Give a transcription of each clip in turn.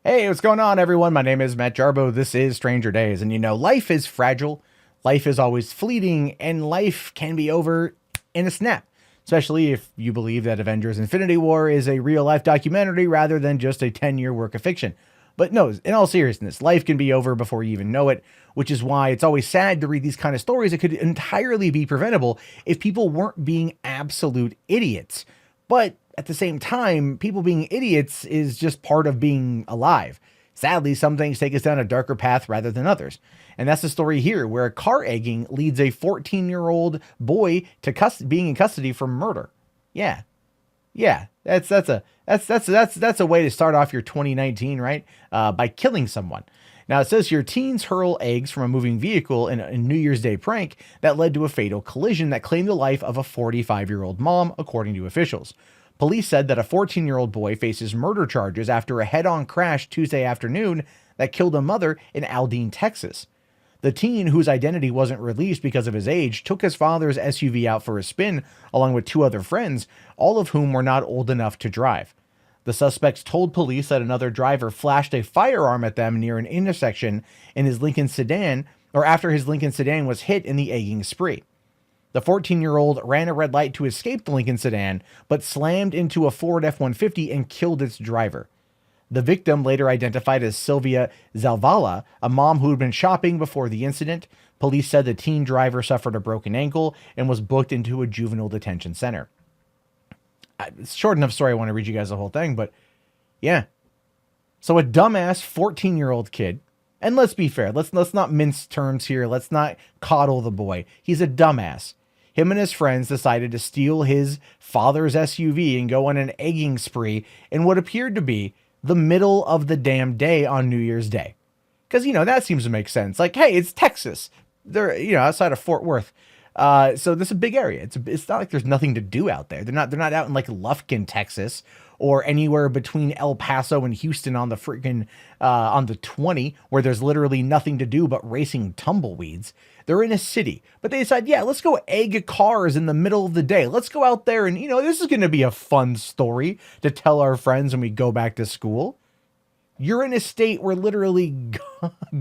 Hey, what's going on, everyone? My name is Matt Jarbo. This is Stranger Days. And life is fragile, life is always fleeting, and life can be over in a snap, especially if you believe that Avengers Infinity War is a real life documentary rather than just a 10-year work of fiction. But no, in all seriousness, life can be over before you even know it, which is why it's always sad to read these kind of stories. It could entirely be preventable if people weren't being absolute idiots. But at the same time, people being idiots is just part of being alive. Sadly, some things take us down a darker path rather than others. And that's the story here, where a car egging leads a 14-year-old boy to being in custody for murder. Yeah, yeah, that's a way to start off your 2019, right? By killing someone. Now it says here, teens hurl eggs from a moving vehicle in a New Year's Day prank that led to a fatal collision that claimed the life of a 45-year-old mom, according to officials. Police said that a 14-year-old boy faces murder charges after a head-on crash Tuesday afternoon that killed a mother in Aldine, Texas. The teen, whose identity wasn't released because of his age, took his father's SUV out for a spin along with two other friends, all of whom were not old enough to drive. The suspects told police that another driver flashed a firearm at them near an intersection in his Lincoln sedan, or after his Lincoln sedan was hit in the egging spree. The 14-year-old ran a red light to escape the Lincoln sedan, but slammed into a Ford F-150 and killed its driver. The victim, later identified as Sylvia Zalvala, a mom who had been shopping before the incident. Police said the teen driver suffered a broken ankle and was booked into a juvenile detention center. It's a short enough story. I want to read you guys the whole thing, but yeah. So a dumbass 14-year-old kid, and let's be fair, let's not mince terms here. Let's not coddle the boy. He's a dumbass. Him and his friends decided to steal his father's SUV and go on an egging spree in what appeared to be the middle of the damn day on New Year's Day. Because, that seems to make sense. Like, hey, it's Texas. They're, outside of Fort Worth. So this is a big area. It's not like there's nothing to do out there. They're not out in like Lufkin, Texas, or anywhere between El Paso and Houston on the freaking on the 20, where there's literally nothing to do but racing tumbleweeds. They're in a city, but they decide, yeah, let's go egg cars in the middle of the day. Let's go out there and, this is going to be a fun story to tell our friends when we go back to school. You're in a state where literally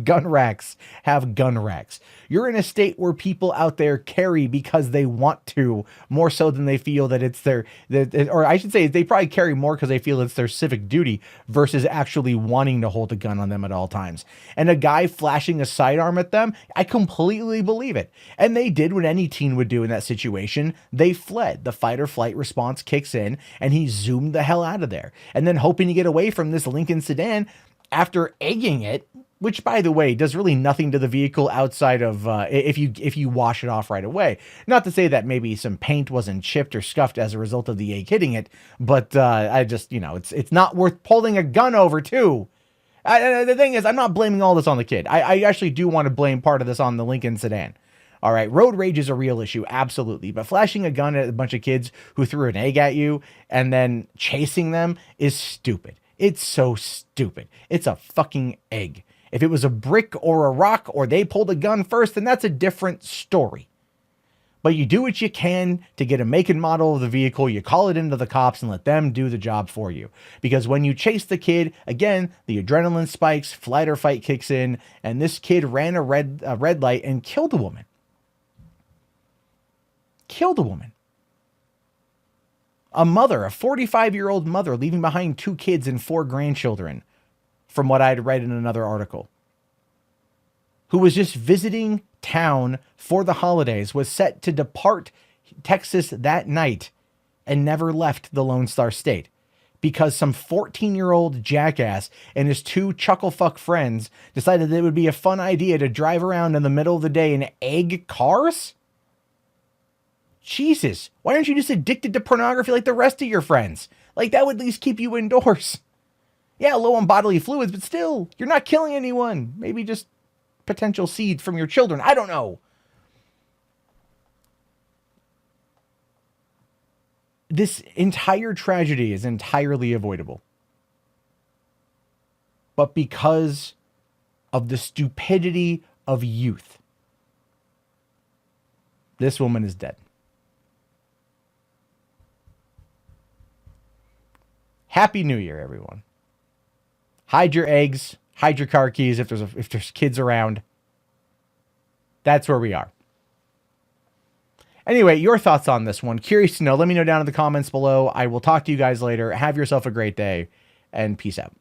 gun racks have gun racks. You're in a state where people out there carry because they want to, more so than they feel that it's or I should say they probably carry more because they feel it's their civic duty versus actually wanting to hold a gun on them at all times. And a guy flashing a sidearm at them, I completely believe it. And they did what any teen would do in that situation. They fled. The fight or flight response kicks in and he zoomed the hell out of there. And then hoping to get away from this Lincoln sedan, after egging it, which by the way does really nothing to the vehicle outside of if you wash it off right away. Not to say that maybe some paint wasn't chipped or scuffed as a result of the egg hitting it, but I just it's not worth pulling a gun over too. The thing is, I'm not blaming all this on the kid. I actually do want to blame part of this on the Lincoln sedan. All right, road rage is a real issue, absolutely. But flashing a gun at a bunch of kids who threw an egg at you and then chasing them is stupid. It's so stupid. It's a fucking egg. If it was a brick or a rock or they pulled a gun first, then that's a different story. But you do what you can to get a make and model of the vehicle. You call it into the cops and let them do the job for you. Because when you chase the kid, again, the adrenaline spikes, flight or fight kicks in, and this kid ran a red light and killed a woman. Killed a woman. A mother, a 45-year-old mother, leaving behind 2 kids and 4 grandchildren, from what I'd read in another article, who was just visiting town for the holidays, was set to depart Texas that night and never left the Lone Star State because some 14-year-old jackass and his 2 chucklefuck friends decided that it would be a fun idea to drive around in the middle of the day and egg cars? Jesus, why aren't you just addicted to pornography like the rest of your friends? Like, that would at least keep you indoors. Yeah, low on bodily fluids, but still, you're not killing anyone. Maybe just potential seeds from your children. I don't know. This entire tragedy is entirely avoidable. But because of the stupidity of youth, this woman is dead. Happy New Year, everyone. Hide your eggs, hide your car keys if there's kids around. That's where we are. Anyway, your thoughts on this one. Curious to know. Let me know down in the comments below. I will talk to you guys later. Have yourself a great day, and peace out.